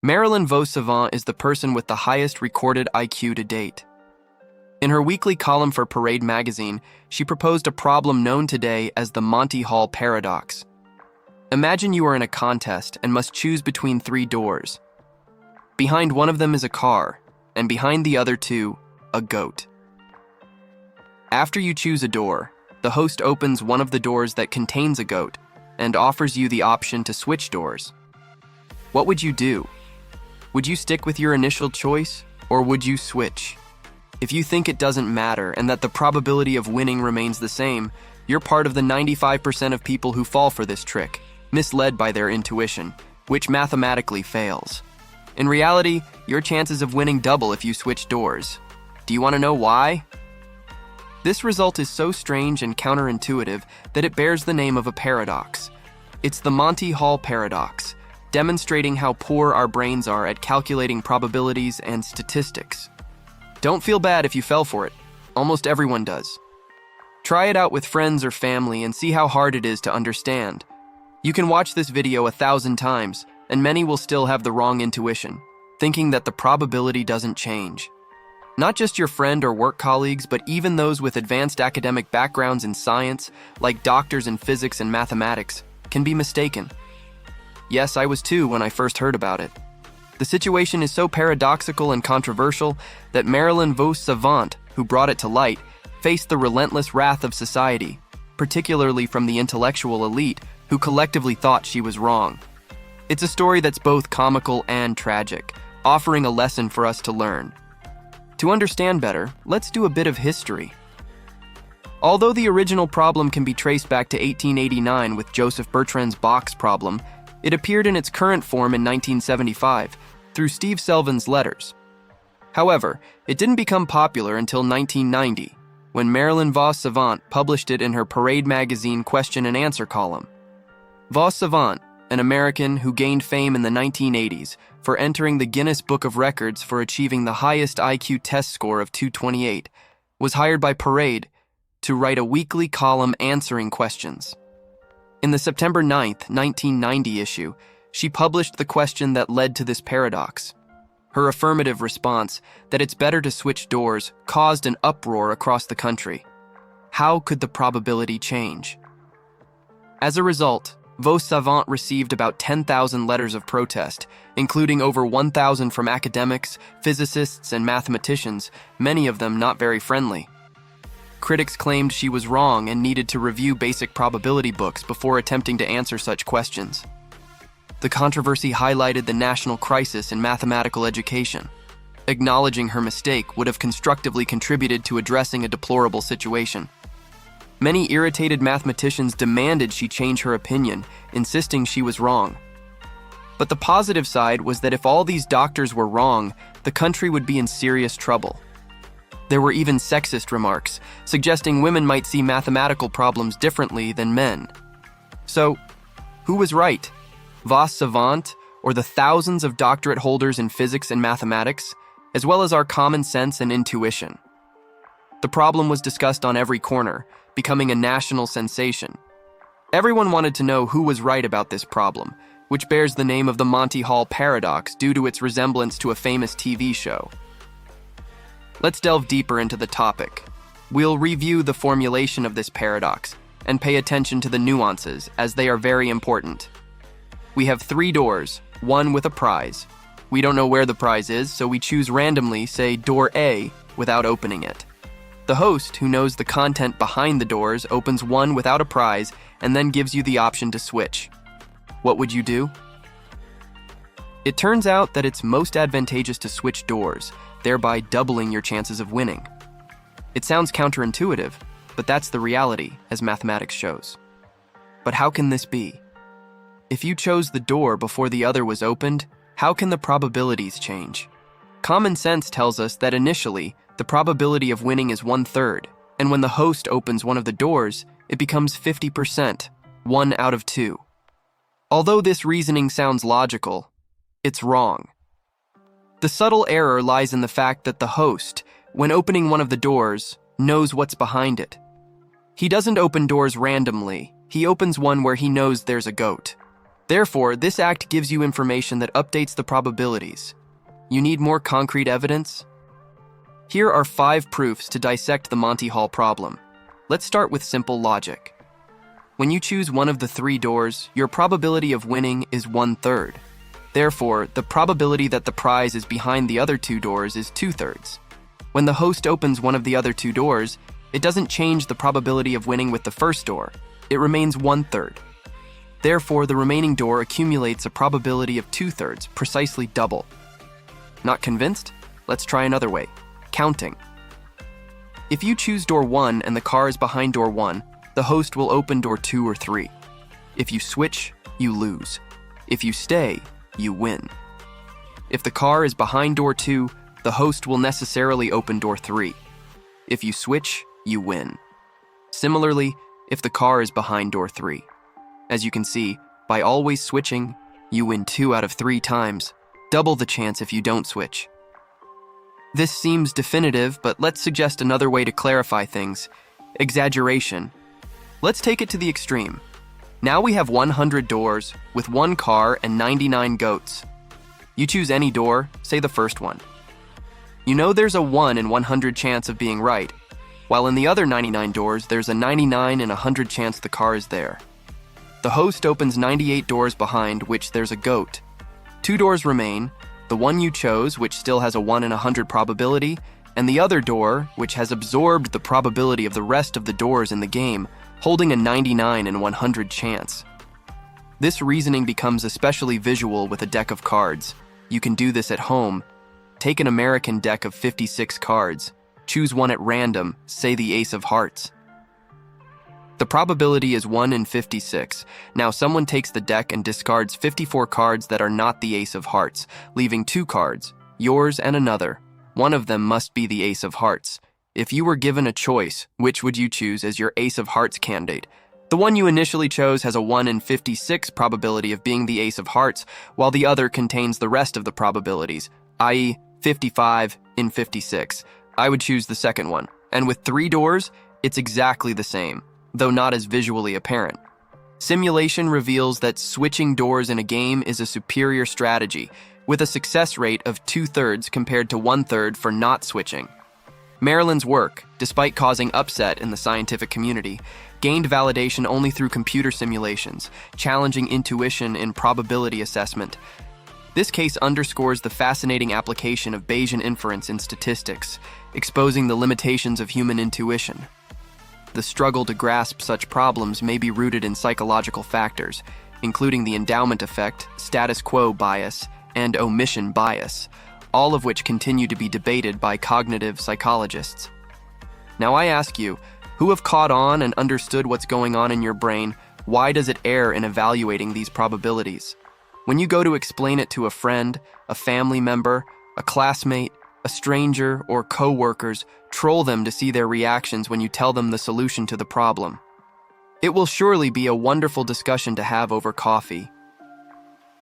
Marilyn Savant is the person with the highest recorded IQ to date. In her weekly column for Parade magazine, she proposed a problem known today as the Monty Hall Paradox. Imagine you are in a contest and must choose between three doors. Behind one of them is a car, and behind the other two, a goat. After you choose a door, the host opens one of the doors that contains a goat and offers you the option to switch doors. What would you do? Would you stick with your initial choice, or would you switch? If you think it doesn't matter and that the probability of winning remains the same, you're part of the 95% of people who fall for this trick, misled by their intuition, which mathematically fails. In reality, your chances of winning double if you switch doors. Do you want to know why? This result is so strange and counterintuitive that it bears the name of a paradox. It's the Monty Hall Paradox, demonstrating how poor our brains are at calculating probabilities and statistics. Don't feel bad if you fell for it. Almost everyone does. Try it out with friends or family and see how hard it is to understand. You can watch this video 1,000 times, and many will still have the wrong intuition, thinking that the probability doesn't change. Not just your friend or work colleagues, but even those with advanced academic backgrounds in science, like doctors in physics and mathematics, can be mistaken. Yes, I was too when I first heard about it. The situation is so paradoxical and controversial that Marilyn Savant, who brought it to light, faced the relentless wrath of society, particularly from the intellectual elite who collectively thought she was wrong. It's a story that's both comical and tragic, offering a lesson for us to learn. To understand better, let's do a bit of history. Although the original problem can be traced back to 1889 with Joseph Bertrand's box problem, it appeared in its current form in 1975 through Steve Selvon's letters. However, it didn't become popular until 1990, when Marilyn Savant published it in her Parade magazine question and answer column. Savant, an American who gained fame in the 1980s for entering the Guinness Book of Records for achieving the highest IQ test score of 228, was hired by Parade to write a weekly column answering questions. In the September 9th, 1990 issue, she published the question that led to this paradox. Her affirmative response, that it's better to switch doors, caused an uproar across the country. How could the probability change? As a result, Savant received about 10,000 letters of protest, including over 1,000 from academics, physicists, and mathematicians, many of them not very friendly. Critics claimed she was wrong and needed to review basic probability books before attempting to answer such questions. The controversy highlighted the national crisis in mathematical education. Acknowledging her mistake would have constructively contributed to addressing a deplorable situation. Many irritated mathematicians demanded she change her opinion, insisting she was wrong. But the positive side was that if all these doctors were wrong, the country would be in serious trouble. There were even sexist remarks, suggesting women might see mathematical problems differently than men. So, who was right? Savant, or the thousands of doctorate holders in physics and mathematics, as well as our common sense and intuition? The problem was discussed on every corner, becoming a national sensation. Everyone wanted to know who was right about this problem, which bears the name of the Monty Hall Paradox due to its resemblance to a famous TV show. Let's delve deeper into the topic. We'll review the formulation of this paradox and pay attention to the nuances, as they are very important. We have three doors, one with a prize. We don't know where the prize is, so we choose randomly, say door A, without opening it. The host, who knows the content behind the doors, opens one without a prize and then gives you the option to switch. What would you do? It turns out that it's most advantageous to switch doors, thereby doubling your chances of winning. It sounds counterintuitive, but that's the reality, as mathematics shows. But how can this be? If you chose the door before the other was opened, how can the probabilities change? Common sense tells us that initially, the probability of winning is 1/3, and when the host opens one of the doors, it becomes 50%, 1 out of 2. Although this reasoning sounds logical, it's wrong. The subtle error lies in the fact that the host, when opening one of the doors, knows what's behind it. He doesn't open doors randomly, he opens one where he knows there's a goat. Therefore, this act gives you information that updates the probabilities. You need more concrete evidence? Here are 5 proofs to dissect the Monty Hall problem. Let's start with simple logic. When you choose one of the 3 doors, your probability of winning is 1/3. Therefore, the probability that the prize is behind the other 2 doors is 2/3. When the host opens one of the other 2 doors, it doesn't change the probability of winning with the first door. It remains 1/3. Therefore, the remaining door accumulates a probability of 2/3, precisely double. Not convinced? Let's try another way. Counting. If you choose door 1 and the car is behind door 1, the host will open door 2 or 3. If you switch, you lose. If you stay, you win. If the car is behind door 2, the host will necessarily open door 3. If you switch, you win. Similarly, if the car is behind door 3. As you can see, by always switching, you win 2 out of 3 times, double the chance if you don't switch. This seems definitive, but let's suggest another way to clarify things. Exaggeration. Let's take it to the extreme. Now we have 100 doors with 1 car and 99 goats. You choose any door, say the first one. You know there's a 1 in 100 chance of being right, while in the other 99 doors there's a 99 in 100 chance the car is there. The host opens 98 doors behind which there's a goat. 2 doors remain, the one you chose, which still has a 1 in 100 probability, and the other door, which has absorbed the probability of the rest of the doors in the game, holding a 99 in 100 chance. This reasoning becomes especially visual with a deck of cards. You can do this at home. Take an American deck of 56 cards. Choose one at random, say the Ace of Hearts. The probability is 1 in 56. Now someone takes the deck and discards 54 cards that are not the Ace of Hearts, leaving 2 cards, yours and another. One of them must be the Ace of Hearts. If you were given a choice, which would you choose as your Ace of Hearts candidate? The one you initially chose has a 1 in 56 probability of being the Ace of Hearts, while the other contains the rest of the probabilities, i.e. 55 in 56. I would choose the second one. And with 3 doors, it's exactly the same, though not as visually apparent. Simulation reveals that switching doors in a game is a superior strategy, with a success rate of 2/3 compared to 1/3 for not switching. Marilyn's work, despite causing upset in the scientific community, gained validation only through computer simulations, challenging intuition in probability assessment. This case underscores the fascinating application of Bayesian inference in statistics, exposing the limitations of human intuition. The struggle to grasp such problems may be rooted in psychological factors, including the endowment effect, status quo bias, and omission bias, all of which continue to be debated by cognitive psychologists. Now I ask you, who have caught on and understood what's going on in your brain? Why does it err in evaluating these probabilities? When you go to explain it to a friend, a family member, a classmate, a stranger, or co-workers, troll them to see their reactions when you tell them the solution to the problem. It will surely be a wonderful discussion to have over coffee,